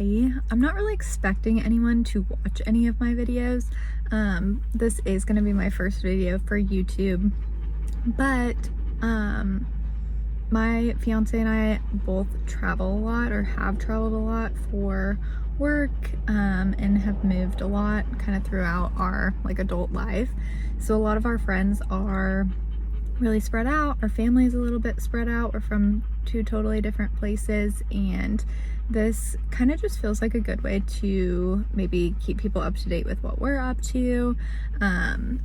everybody. I'm not really expecting anyone to watch any of my videos. This is going to be my first video for YouTube, but my fiance and I both travel a lot, or have traveled a lot for work, and have moved a lot kind of throughout our adult life. So a lot of our friends are really spread out. Our family is a little bit spread out. We're from two totally different places, and this kind of just feels like a good way to maybe keep people up to date with what we're up to, and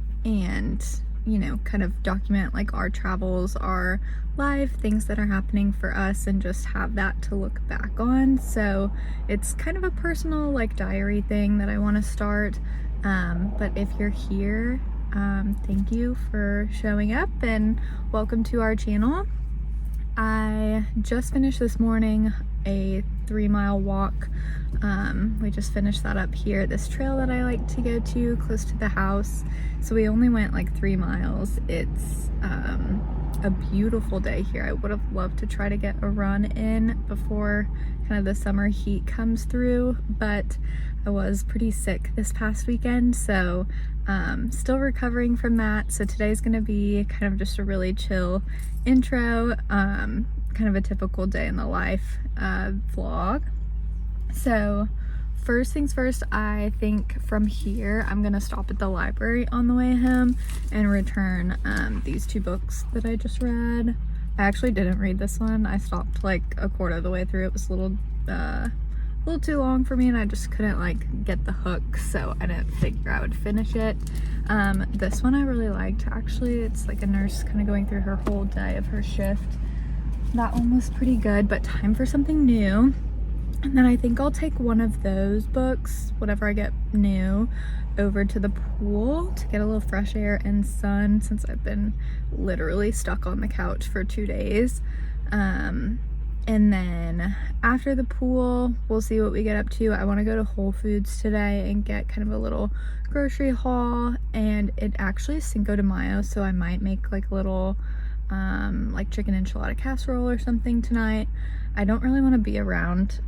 kind of document our travels, our life, things that are happening for us, and just have that to look back on. So it's kind of a personal diary thing that I want to start. But if you're here, thank you for showing up and welcome to our channel. I just finished this morning a 3-mile walk. We just finished that up here at this trail that I like to go to close to the house. So we only went 3 miles. It's a beautiful day here. I would have loved to try to get a run in before kind of the summer heat comes through, but I was pretty sick this past weekend, so still recovering from that. So today's gonna be kind of just a really chill intro, kind of a typical day in the life vlog. So first things first, I think from here I'm gonna stop at the library on the way home and return these 2 books that I just read. I actually didn't read this one. I stopped a quarter of the way through. It was a little too long for me, and I just couldn't get the hook, so I didn't figure I would finish it. This one I really liked, actually. It's a nurse kind of going through her whole day of her shift. That one was pretty good, but time for something new. And then I think I'll take one of those books, whatever I get new, over to the pool to get a little fresh air and sun, since I've been literally stuck on the couch for 2 days. And then after the pool, we'll see what we get up to. I want to go to Whole Foods today and get kind of a little grocery haul, and it actually is Cinco de Mayo, so I might make a little chicken enchilada casserole or something tonight. I don't really want to be around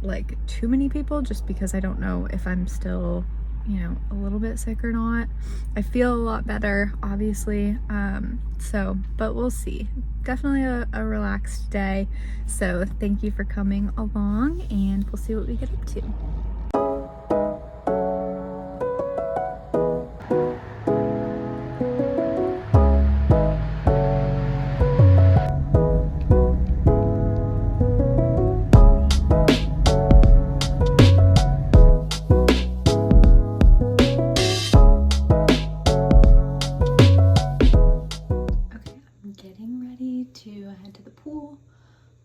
too many people, just because I don't know if I'm still a little bit sick or not. I feel a lot better, obviously, but we'll see. Definitely a relaxed day, so thank you for coming along, and we'll see what we get up to.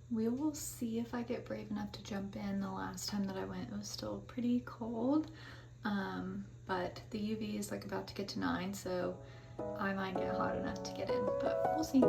We will see if I get brave enough to jump in. The last time that I went, it was still pretty cold, but the UV is about to get to 9, so I might get hot enough to get in, but we'll see.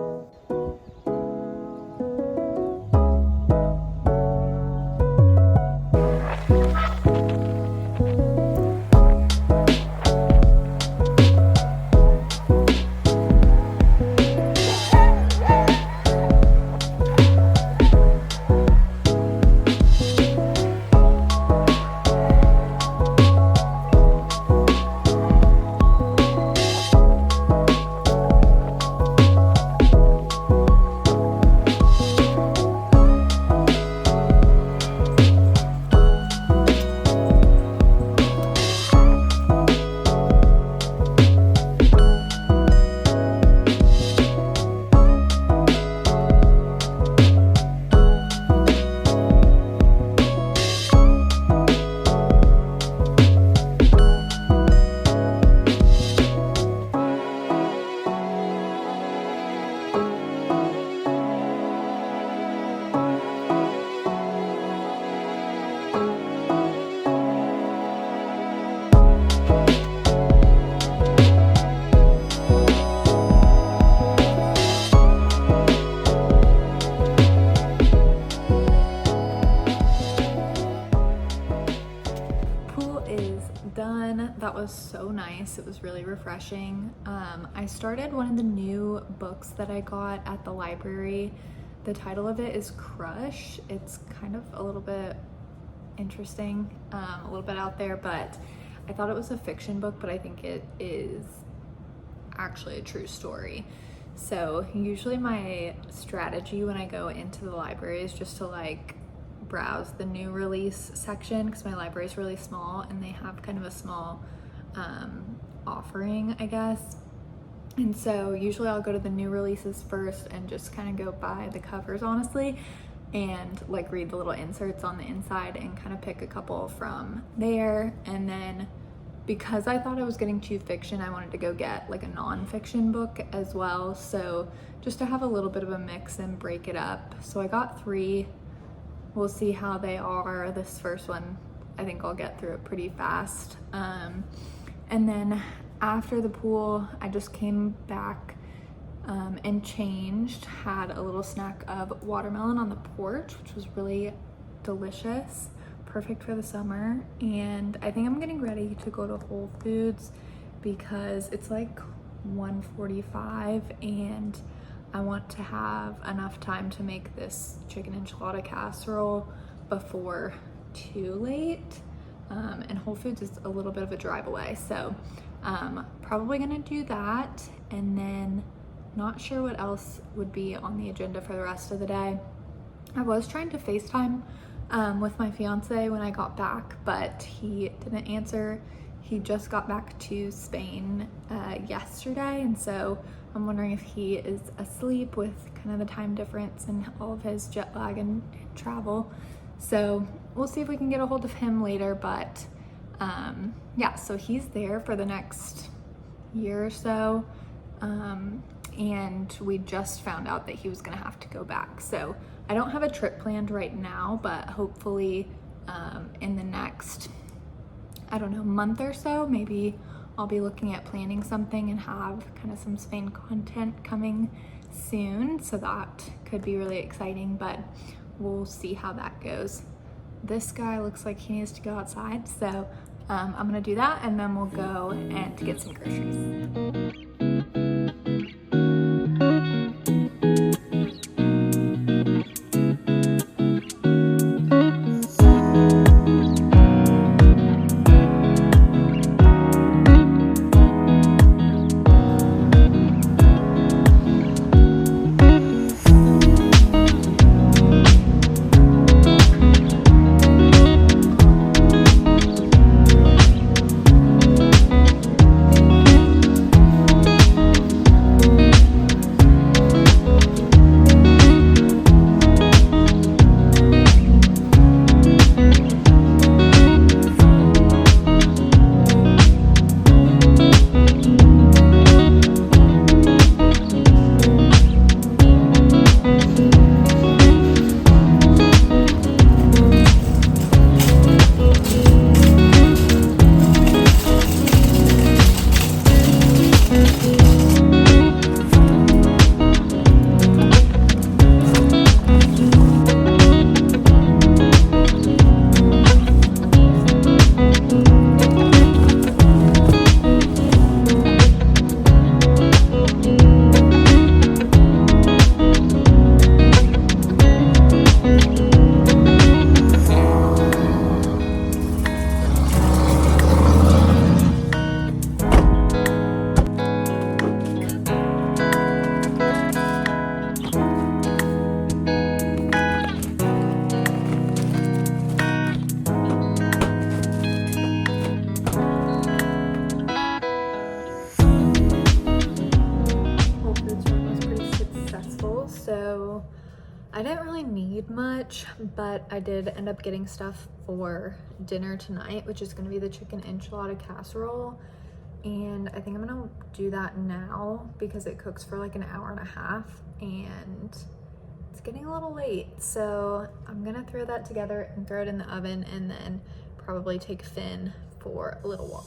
That was so nice. It was really refreshing. I started one of the new books that I got at the library. The title of it is Crush. It's kind of a little bit interesting, a little bit out there, but I thought it was a fiction book, but I think it is actually a true story. So usually my strategy when I go into the library is just to like browse the new release section, because my library is really small and they have kind of a small offering, I guess. And so usually I'll go to the new releases first and just kind of go by the covers, honestly, and like read the little inserts on the inside and kind of pick a couple from there. And then because I thought I was getting too fiction, I wanted to go get like a nonfiction book as well. So just to have a little bit of a mix and break it up. So I got 3. We'll see how they are. This first one, I think I'll get through it pretty fast. And then after the pool, I just came back and changed, had a little snack of watermelon on the porch, which was really delicious, perfect for the summer. And I think I'm getting ready to go to Whole Foods because it's like 1:45 and I want to have enough time to make this chicken enchilada casserole before too late. And Whole Foods is a little bit of a drive away, so probably gonna do that. And then not sure what else would be on the agenda for the rest of the day. I was trying to FaceTime with my fiance when I got back, but he didn't answer. He just got back to Spain yesterday, and so I'm wondering if he is asleep with kind of the time difference and all of his jet lag and travel. So we'll see if we can get a hold of him later, but yeah, so he's there for the next year or so. And we just found out that he was gonna have to go back. So I don't have a trip planned right now, but hopefully in the next, I don't know, month or so, maybe I'll be looking at planning something and have kind of some Spain content coming soon. So that could be really exciting, but we'll see how that goes. This guy looks like he needs to go outside, so I'm gonna do that and then we'll go and to get some groceries. So I didn't really need much, but I did end up getting stuff for dinner tonight, which is gonna be the chicken enchilada casserole. And I think I'm gonna do that now because it cooks for like an hour and a half and it's getting a little late. So I'm gonna throw that together and throw it in the oven and then probably take Finn for a little walk.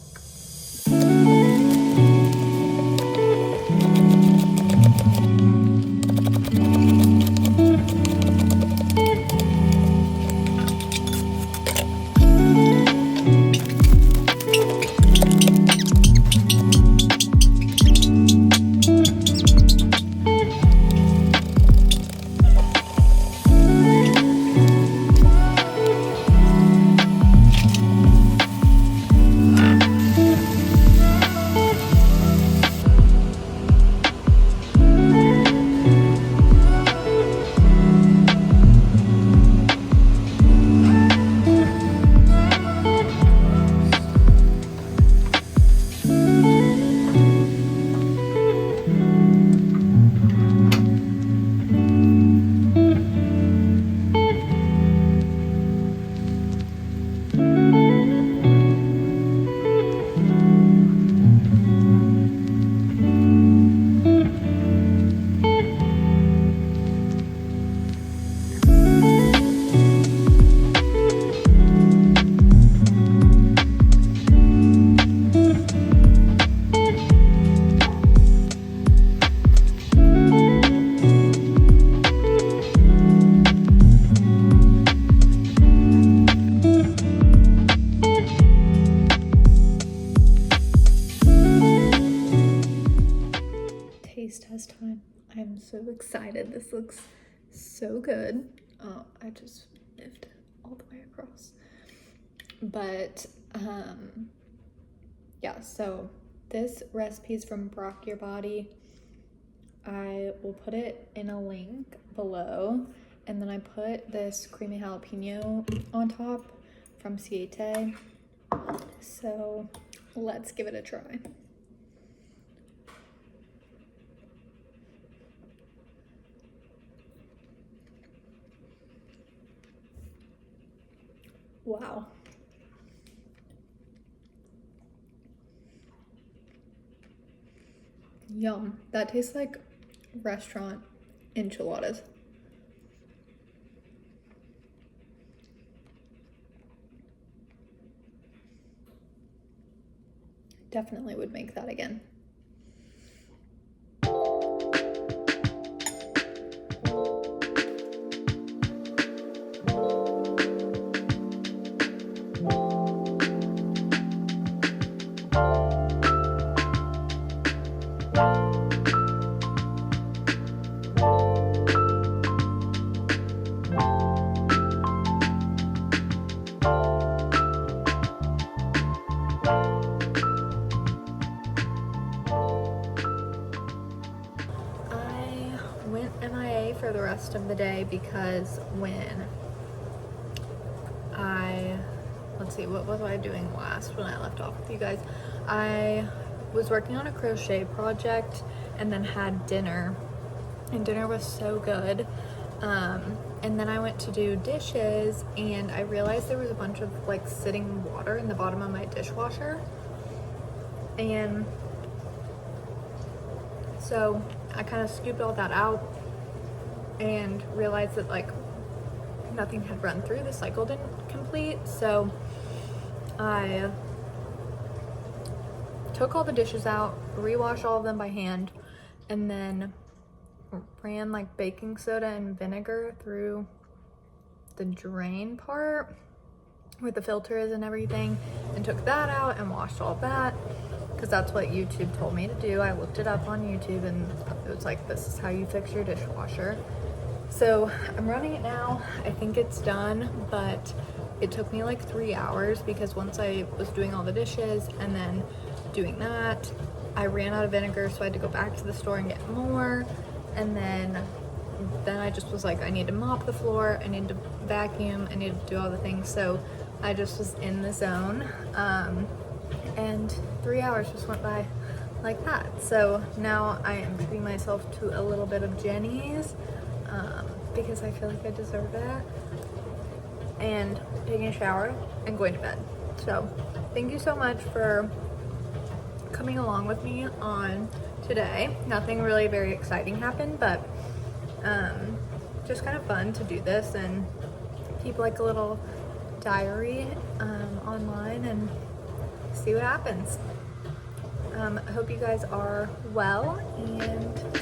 so excited. This looks so good. Oh, I just moved it all the way across. But yeah, so this recipe is from Brock Your Body. I will put it in a link below, and then I put this creamy jalapeno on top from Siete. So let's give it a try. Wow. Yum. That tastes like restaurant enchiladas. Definitely would make that again. MIA for the rest of the day because when let's see, what was I doing last when I left off with you guys? I was working on a crochet project and then had dinner, and dinner was so good. And then I went to do dishes and I realized there was a bunch of like sitting water in the bottom of my dishwasher, and so I kind of scooped all that out and realized that like nothing had run through, the cycle didn't complete. So I took all the dishes out, rewashed all of them by hand, and then ran like baking soda and vinegar through the drain part where the filter is and everything, and took that out and washed all of that because that's what YouTube told me to do. I looked it up on YouTube and it was like, this is how you fix your dishwasher. So I'm running it now. I think it's done, but it took me like 3 hours because once I was doing all the dishes and then doing that, I ran out of vinegar, so I had to go back to the store and get more. And then I just was like, I need to mop the floor, I need to vacuum, I need to do all the things. So I just was in the zone, and 3 hours just went by like that. So now I am treating myself to a little bit of Jenny's, because I feel like I deserve it, and taking a shower and going to bed. So thank you so much for coming along with me on today. Nothing really very exciting happened, but just kind of fun to do this and keep like a little diary online and see what happens. I hope you guys are well, and